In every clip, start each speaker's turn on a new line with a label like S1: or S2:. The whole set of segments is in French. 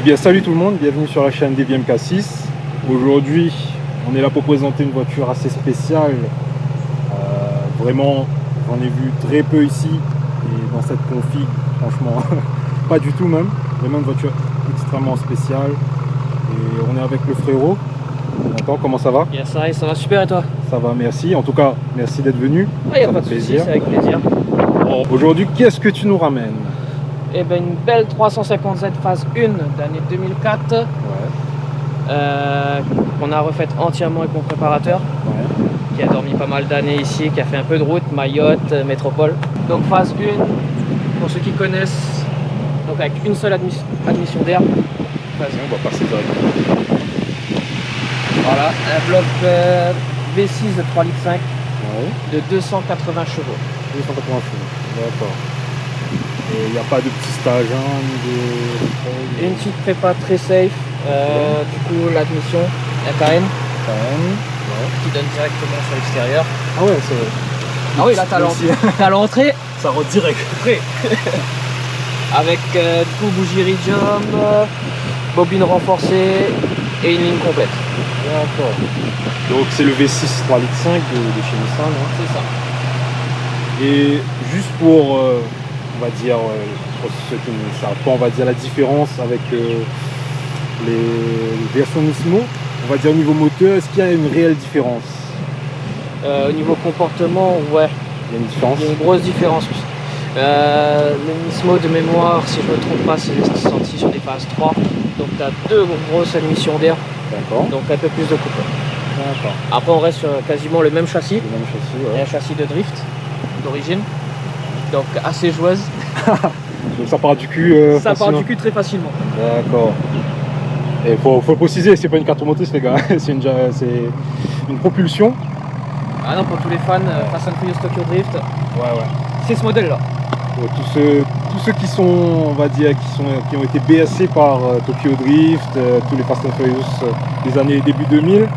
S1: bien salut tout le monde, bienvenue sur la chaîne DVMK6. Aujourd'hui on est là pour présenter une voiture assez spéciale. Vraiment j'en ai vu très peu ici et dans cette config franchement pas du tout même. Vraiment une voiture extrêmement spéciale et on est avec le frérot. Attends, comment ça va?
S2: Yes, ça va super et toi?
S1: Ça va, merci. En tout cas merci d'être venu.
S2: Ah, y a pas de soucis, c'est avec plaisir.
S1: Bon, aujourd'hui qu'est-ce que tu nous ramènes?
S2: Eh ben, une belle 350Z phase 1 d'année 2004 qu'on a refaite entièrement avec mon préparateur qui a dormi pas mal d'années ici, qui a fait un peu de route, Mayotte, métropole. Donc phase 1, pour ceux qui connaissent, donc avec une seule admission d'air.
S1: On va passer directement.
S2: Voilà, un bloc V6 de 3,5 litres de 280 chevaux.
S1: 280 chevaux, d'accord. Et il n'y a pas de petit stage, ni de...
S2: Une petite prépa très safe, du coup l'admission, la KN, qui donne directement sur l'extérieur.
S1: Ah ouais, c'est vrai.
S2: Ah oui, là t'as l'entrée.
S1: Ça rentre direct.
S2: Avec du coup bougie Iridium, bobine renforcée et une ligne complète.
S1: D'accord. Donc c'est le V6 3,5 litres de chez Nissan.
S2: C'est ça.
S1: Et juste pour... on va dire, pour ceux qui ne savent pas, on va dire la différence avec les versions Nismo, on va dire au niveau moteur, est-ce qu'il y a une réelle différence?
S2: Au niveau comportement, ouais.
S1: Il y a une différence?
S2: Il y a une grosse différence. Le Nismo de mémoire, si je ne me trompe pas, c'est sorti sur des phases 3. Donc tu as deux grosses admissions d'air.
S1: D'accord.
S2: Donc un peu plus de couple.
S1: D'accord.
S2: Après on reste sur quasiment le même châssis.
S1: Le même châssis, ouais.
S2: Et un châssis de drift d'origine. Donc assez joueuse.
S1: Donc ça part du cul
S2: ça part du cul très facilement.
S1: D'accord. Et faut préciser, c'est pas une carte motrice les gars, c'est une propulsion.
S2: Ah non, pour tous les fans, Fast and Furious Tokyo Drift.
S1: Ouais.
S2: C'est ce modèle là.
S1: Tous ceux qui sont, on va dire, qui ont été BSC par Tokyo Drift, tous les Fast and Furious des années début 2000,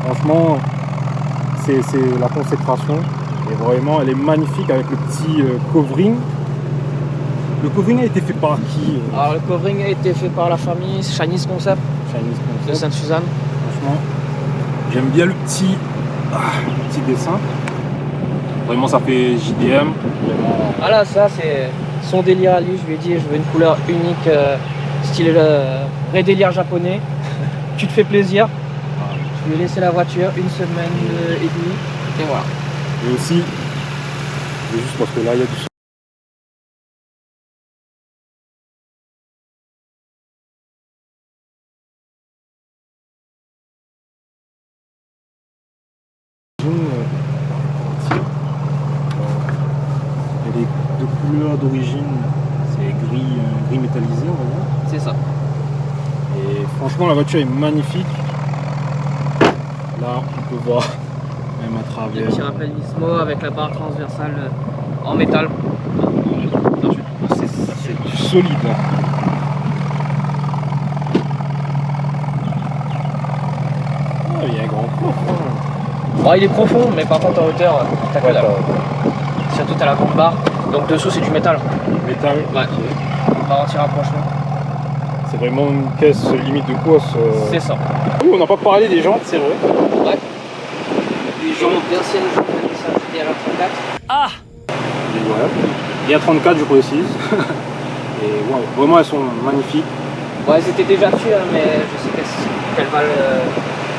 S1: franchement, c'est la consécration. Et vraiment, elle est magnifique avec le petit covering. Le covering a été fait par qui?
S2: Alors le covering a été fait par la famille Chinese Concept de Sainte-Suzanne.
S1: Franchement, j'aime bien le petit dessin. Vraiment, ça fait JDM. Vraiment...
S2: Ah là, ça c'est son délire à lui. Je lui ai dit, je veux une couleur unique, style vrai délire japonais. Tu te fais plaisir. Je lui ai laissé la voiture une semaine et demie. Et voilà.
S1: Et aussi, juste parce que là, il y a du son. Et les deux couleurs d'origine, c'est gris métallisé, on va dire.
S2: C'est ça.
S1: Et franchement, la voiture est magnifique. Là, on peut voir même à travers.
S2: Le petit rappel Nismo avec la barre transversale en métal.
S1: C'est du solide. Là. Ah, il y a un grand coffre.
S2: Bon, il est profond, mais par contre en hauteur, t'as que dalle. Surtout t'as la grande barre. Donc dessous c'est du métal.
S1: Métal.
S2: Ouais. Barre anti-rapprochement.
S1: C'est vraiment une caisse limite de course.
S2: C'est ça.
S1: Oui, on n'a pas parlé des jantes, c'est vrai.
S2: Ouais. Les jantes d'anciennes jantes de Nissan GT-R 34. Ah!
S1: Il y a 34, je précise. Et ouais, vraiment, elles sont magnifiques.
S2: Ouais, elles étaient déjà dessus, hein, mais je sais qu'elles valent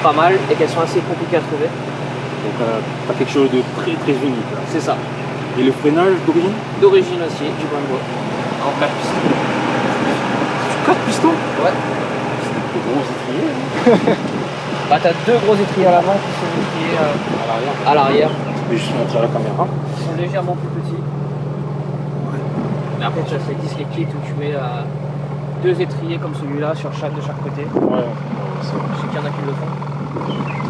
S2: pas mal et qu'elles sont assez compliquées à trouver.
S1: Donc, t'as quelque chose de très très unique.
S2: C'est ça.
S1: Et le freinage d'origine?
S2: D'origine aussi, du bois de bois. En 4 pistons.
S1: 4 pistons?
S2: Ouais.
S1: C'est des gros étriers.
S2: Bah, t'as deux gros étriers à l'avant qui sont étriers à l'arrière.
S1: Je vais juste montrer à la caméra.
S2: Ils sont légèrement plus petits. Mais après, tu as ces disques kits où tu mets deux étriers comme celui-là de chaque côté.
S1: Ouais,
S2: Je sais qu'il y en a qui le font.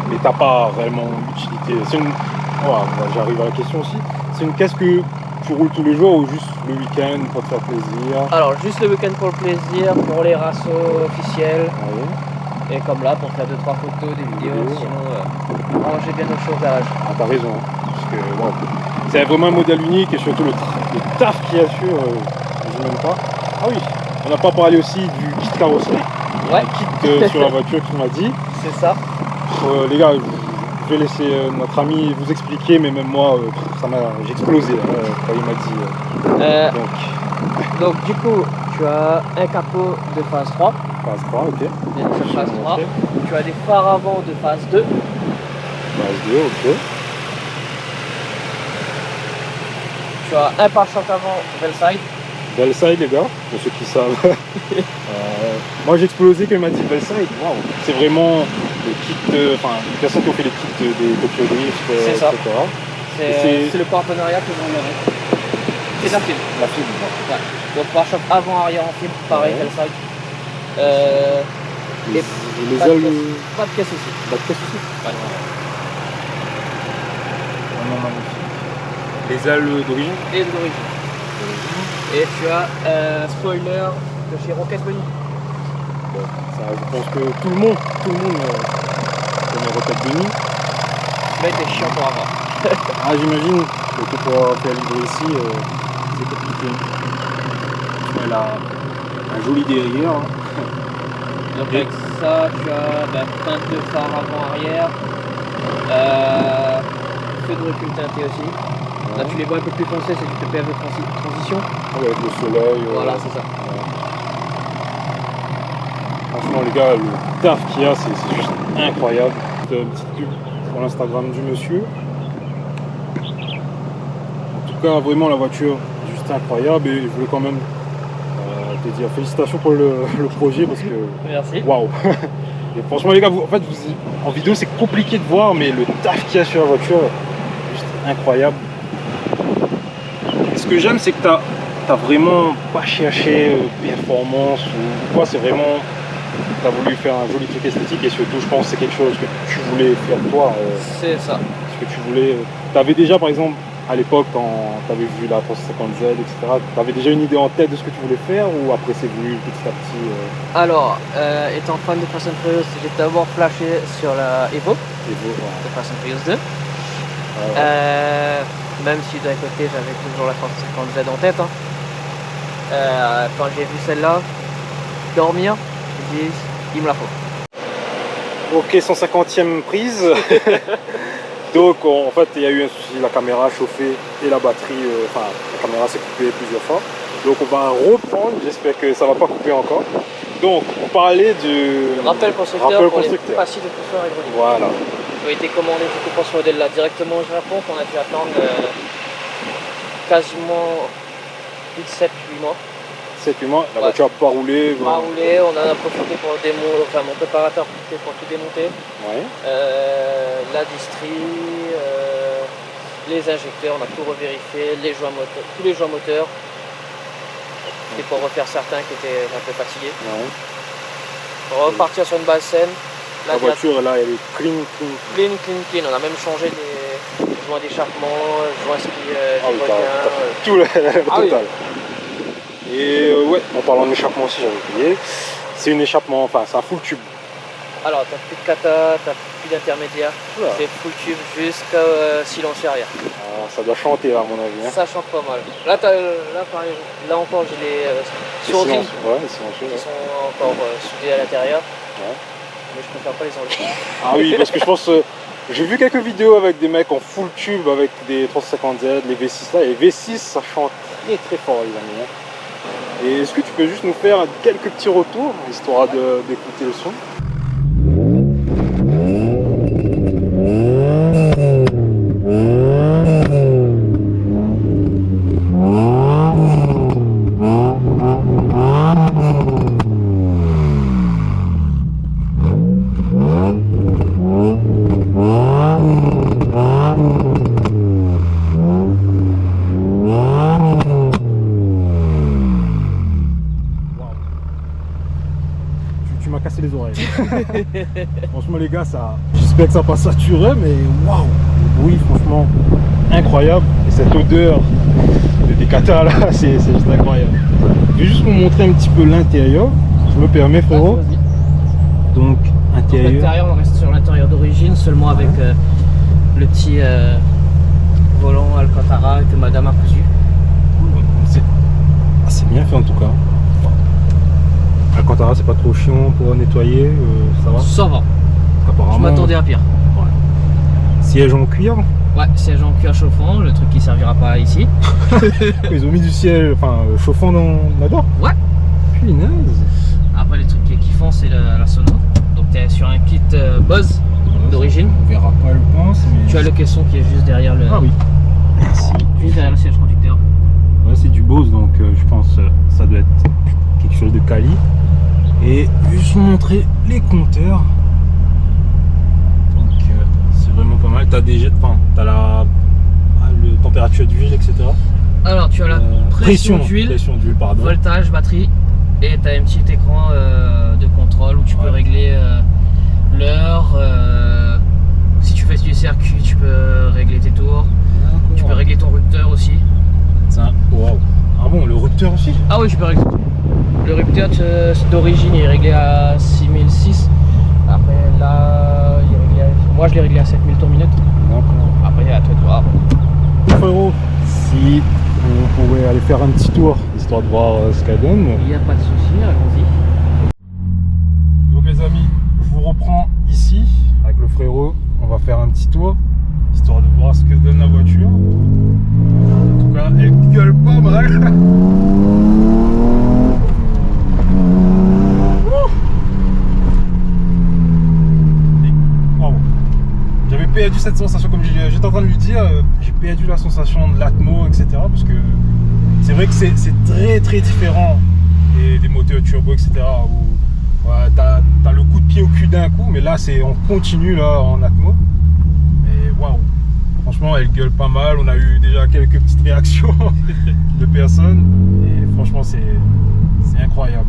S1: Mais t'as pas réellement d'utilité. J'arrive à la question aussi. C'est une caisse que tu roules tous les jours ou juste le week-end pour te faire plaisir?
S2: Alors, juste le week-end pour le plaisir, pour les rassos officiels.
S1: Ouais.
S2: Et comme là, pour faire 2-3 photos, des vidéos, sinon ranger bien notre chauffage.
S1: Ah, t'as raison. Parce que c'est vraiment un modèle unique et surtout le taf qu'il y a dessus, je n'aime pas. Ah oui, on n'a pas parlé aussi du kit carrosserie.
S2: Ouais.
S1: un kit sur la voiture tu m'as dit.
S2: C'est ça.
S1: Les gars, je vais laisser notre ami vous expliquer, mais même moi, j'ai explosé quand il m'a dit.
S2: Donc du coup, tu as un capot de phase 3.
S1: Phase 3, ok.
S2: Bien sûr, phase 3. Tu as des phares avant de phase 2.
S1: Phase 2, ok.
S2: Tu as un pare-choc avant Bellside.
S1: Bellside, les gars, pour ceux qui savent. Moi j'ai explosé quand il m'a dit Bellside. Waouh, c'est vraiment le kit, les personnes qui ont fait les kits des Tokyo Drift,
S2: c'est ça.
S1: etc.
S2: C'est le partenariat que vous avez. C'est la fibre.
S1: La fibre.
S2: Ouais. Donc pare-choc avant, arrière en fibre, pareil, Bellside.
S1: Les
S2: pas
S1: ailes.
S2: Pas de caisse aussi.
S1: Pas de caisse aussi.
S2: Ouais.
S1: Vraiment magnifique. Les ailes d'origine.
S2: Et d'origine. Et tu as un spoiler de chez Rocket Bunny.
S1: Bon, ça, je pense que tout le monde connaît Rocket Bunny.
S2: Mais t'es chiant pour avoir.
S1: Ah, j'imagine que pour faire livrer ici, c'est compliqué. Elle a un joli derrière.
S2: Donc avec ça, tu as plein de phares avant-arrière. Feu de recul teinté aussi. Là tu les vois un peu plus foncés, c'est du TPF de transition.
S1: Ouais, avec le soleil.
S2: Voilà, c'est ça.
S1: Franchement les gars, le taf qu'il y a, c'est juste incroyable. Une petite pub sur l'Instagram du monsieur. En tout cas, vraiment la voiture est juste incroyable et je voulais quand même te dire félicitations pour le projet parce que...
S2: Merci.
S1: Waouh. Et franchement les gars, en vidéo c'est compliqué de voir, mais le taf qu'il y a sur la voiture est juste incroyable. Et ce que j'aime, c'est que t'as vraiment pas cherché performance ou quoi, c'est vraiment... Tu as voulu faire un joli truc esthétique et surtout je pense que c'est quelque chose que tu voulais faire toi.
S2: C'est ça.
S1: Ce que tu voulais. Tu avais déjà par exemple à l'époque quand tu avais vu la 350Z, etc. Tu avais déjà une idée en tête de ce que tu voulais faire ou après c'est venu petit à petit
S2: Alors, étant fan de Fast and Furious, j'ai d'abord flashé sur la Evo de Fast and Furious 2. Même si d'un côté j'avais toujours la 350Z en tête. Quand j'ai vu celle-là dormir, je me dis il me la faut.
S1: Ok, 150e prise. Donc en fait il y a eu un souci, la caméra a chauffé et la batterie, la caméra s'est coupée plusieurs fois. Donc on va reprendre, j'espère que ça ne va pas couper encore. Donc on parlait du
S2: rappel constructeur pour les passifs de pousseur hydraulique.
S1: Voilà.
S2: Qui ont été commandés du coup pour ce modèle là directement au Japon, qu'on a dû attendre quasiment plus de 7-8 mois.
S1: 7-8 mois, la voiture n'a pas roulé.
S2: Pas roulé, on en a profité pour mon préparateur pour tout démonter.
S1: Ouais.
S2: La distrie, les injecteurs, on a tout revérifié, les joints moteurs, tous les joints moteurs. C'était pour refaire certains qui étaient un peu fatigués. Ouais. Pour repartir sur une base saine.
S1: La voiture là elle est clean.
S2: On a même changé les joints d'échappement, joints ski
S1: tout le total. Oui. Et ouais, en parlant d'échappement aussi j'avais oublié. C'est un échappement, c'est un full tube.
S2: Alors t'as plus de kata, t'as plus d'intermédiaire, c'est full tube jusqu'à silencieux arrière.
S1: Ah, ça doit chanter à mon avis. Hein.
S2: Ça chante pas mal. Là encore j'ai les sourdines qui sont encore soudés à l'intérieur. Ouais. Mais je préfère pas les enlever. Ah
S1: oui, parce que je pense, j'ai vu quelques vidéos avec des mecs en full tube avec des 350Z, les V6 là, et V6 ça chante très fort les amis. Hein. Et est-ce que tu peux juste nous faire quelques petits retours, histoire d'écouter le son? Tu m'as cassé les oreilles. Franchement les gars, j'espère que ça pas saturé, mais waouh, le bruit franchement incroyable. Et cette odeur des katas là, c'est juste incroyable. Je vais juste vous montrer un petit peu l'intérieur. Je me permets frérot. Donc intérieur.
S2: On reste sur l'intérieur d'origine, seulement avec le petit volant Alcantara que madame a cousu.
S1: C'est bien fait en tout cas. Alcantara, c'est pas trop chiant pour nettoyer, ça va?
S2: Ça va.
S1: Apparemment,
S2: Je m'attendais à pire.
S1: siège en cuir.
S2: Ouais, siège en cuir chauffant, le truc qui servira pas ici.
S1: Ils ont mis du siège chauffant là-dedans.
S2: Ouais.
S1: Punaise.
S2: Après, les trucs qui font, c'est la sono. Donc, tu es sur un kit Bose d'origine.
S1: On verra pas, je pense. Mais...
S2: Tu as le caisson qui est juste derrière le.
S1: Ah oui. Merci.
S2: Juste derrière le siège conducteur.
S1: Ouais, c'est du Bose, donc je pense ça doit être quelque chose de quali. Et juste montrer les compteurs. Donc c'est vraiment pas mal. T'as t'as la température d'huile, etc.
S2: Alors, tu as la pression d'huile,
S1: pardon.
S2: voltage, batterie, et tu as un petit écran de contrôle où tu peux régler l'heure. Si tu fais du circuit, tu peux régler tes tours. Tu peux régler ton rupteur aussi.
S1: Wow. Ah bon, le rupteur aussi?
S2: Ah oui, tu peux régler. Le rupteur d'origine est réglé à 6006. Après là, moi je l'ai réglé à 7000 tours minute. Après à toi de voir.
S1: Frérot, si on pouvait aller faire un petit tour, histoire de voir ce qu'elle donne.
S2: Il n'y a pas de souci, allons-y.
S1: Donc les amis, je vous reprends ici avec le frérot. On va faire un petit tour, histoire de voir ce que donne la voiture. En tout cas, elle gueule pas mal. J'avais perdu cette sensation, comme j'étais en train de lui dire, j'ai perdu la sensation de l'atmo, etc. Parce que c'est vrai que c'est très très différent des moteurs turbo, etc. Où t'as le coup de pied au cul d'un coup, mais là on continue là en atmo. Mais waouh, franchement elle gueule pas mal. On a eu déjà quelques petites réactions de personnes et franchement c'est incroyable.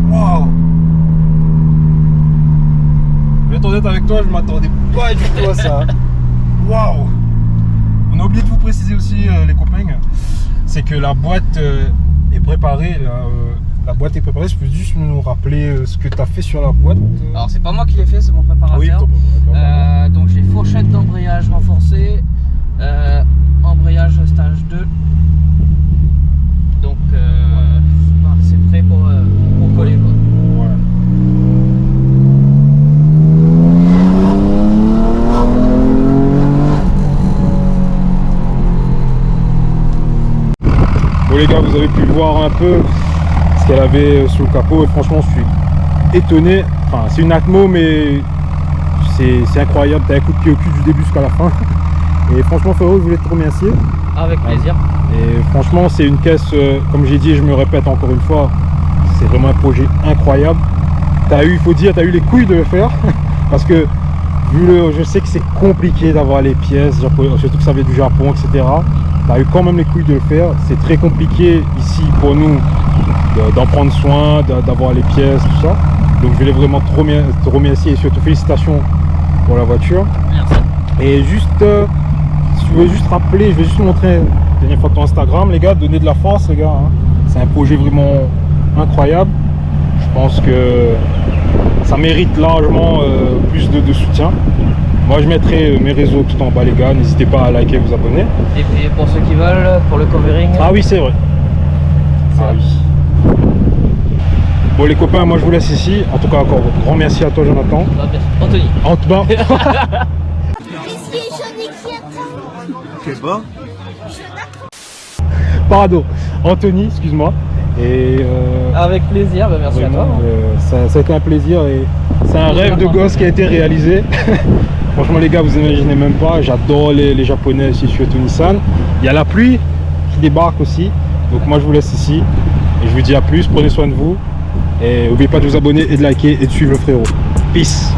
S1: Waouh! Je vais être honnête avec toi, je m'attendais pas du tout à ça. Waouh! On a oublié de vous préciser aussi, les copains, c'est que la boîte est préparée. La boîte est préparée. Je peux juste nous rappeler ce que tu as fait sur la boîte.
S2: Alors, c'est pas moi qui l'ai fait, c'est mon préparateur.
S1: Oui,
S2: donc, j'ai fourchette d'embrayage renforcée, embrayage stage 2. Donc, c'est prêt pour coller quoi.
S1: Ouais. Bon les gars, vous avez pu voir un peu ce qu'elle avait sous le capot et franchement je suis étonné. Enfin c'est une atmo mais c'est incroyable, t'as un coup de pied au cul du début jusqu'à la fin. Et franchement Féro, je voulais te remercier.
S2: Avec plaisir.
S1: Et franchement c'est une caisse, comme j'ai dit et je me répète encore une fois, c'est vraiment un projet incroyable. Il faut dire, tu as eu les couilles de le faire. Parce que je sais que c'est compliqué d'avoir les pièces, surtout que ça vient du Japon, etc. Tu as eu quand même les couilles de le faire. C'est très compliqué ici pour nous d'en prendre soin, d'avoir les pièces, tout ça. Donc je voulais vraiment te remercier et surtout félicitations pour la voiture.
S2: Merci.
S1: Et juste, si tu veux juste rappeler, je vais juste montrer une dernière fois ton Instagram, les gars, donner de la force, les gars. Hein. C'est un projet vraiment incroyable. Je pense que ça mérite largement plus de soutien. Moi je mettrai mes réseaux tout en bas les gars, n'hésitez pas à liker, vous abonner.
S2: Et puis pour ceux qui veulent, pour le covering.
S1: Ah oui c'est vrai. Ah oui. Bon les copains, moi je vous laisse ici. En tout cas encore un grand merci à toi Jonathan.
S2: Anthony.
S1: Pardon, Anthony, excuse-moi. Et
S2: avec plaisir, bah merci
S1: vraiment,
S2: à toi.
S1: ça a été un plaisir et c'est un rêve de gosse qui a été réalisé. Franchement les gars, vous imaginez même pas, j'adore les japonais ici sur Nissan. Il y a la pluie qui débarque aussi. Donc moi je vous laisse ici et je vous dis à plus, prenez soin de vous. Et n'oubliez pas de vous abonner et de liker et de suivre le frérot. Peace.